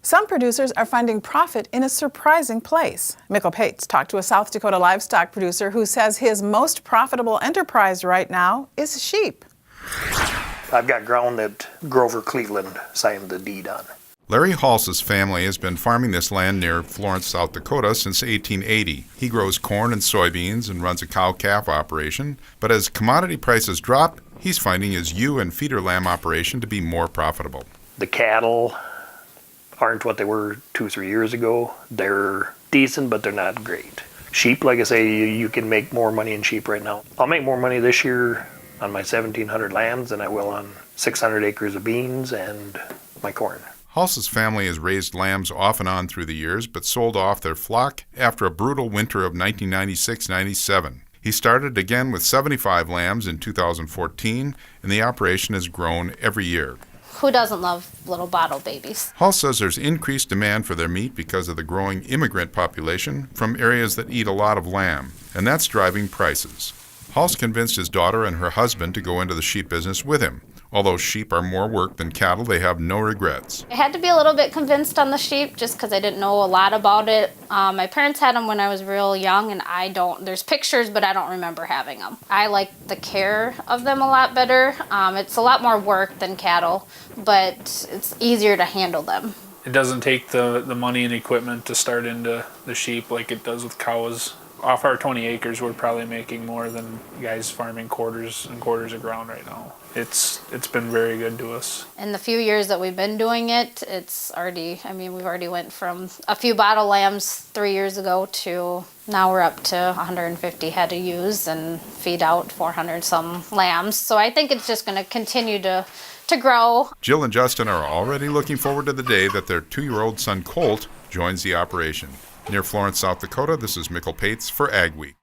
Some producers are finding profit in a surprising place. Mikkel Pates talked to a South Dakota livestock producer who says his most profitable enterprise right now is sheep. I've got ground that Grover Cleveland signed the deed on. Larry Halse's family has been farming this land near Florence, South Dakota since 1880. He grows corn and soybeans and runs a cow-calf operation, but as commodity prices drop, he's finding his ewe and feeder lamb operation to be more profitable. The cattle aren't what they were 2-3 years ago. They're decent, but they're not great. Sheep, like I say, you can make more money in sheep right now. I'll make more money this year on my 1,700 lambs than I will on 600 acres of beans and my corn. Halse's family has raised lambs off and on through the years, but sold off their flock after a brutal winter of 1996-97. He started again with 75 lambs in 2014, and the operation has grown every year. Who doesn't love little bottle babies? Halse says there's increased demand for their meat because of the growing immigrant population from areas that eat a lot of lamb, and that's driving prices. Halse convinced his daughter and her husband to go into the sheep business with him. Although sheep are more work than cattle, they have no regrets. I had to be a little bit convinced on the sheep just because I didn't know a lot about it. My parents had them when I was real young, and there's pictures, but I don't remember having them. I like the care of them a lot better. It's a lot more work than cattle, but it's easier to handle them. It doesn't take the money and equipment to start into the sheep like it does with cows. Off our 20 acres, we're probably making more than guys farming quarters and quarters of ground right now. It's been very good to us. In the few years that we've been doing it, we've already went from a few bottle lambs 3 years ago to now we're up to 150 head of ewes and feed out 400 some lambs. So I think it's just going to continue to grow. Jill and Justin are already looking forward to the day that their 2-year-old son Colt joins the operation. Near Florence, South Dakota, this is Mikkel Pates for Ag Week.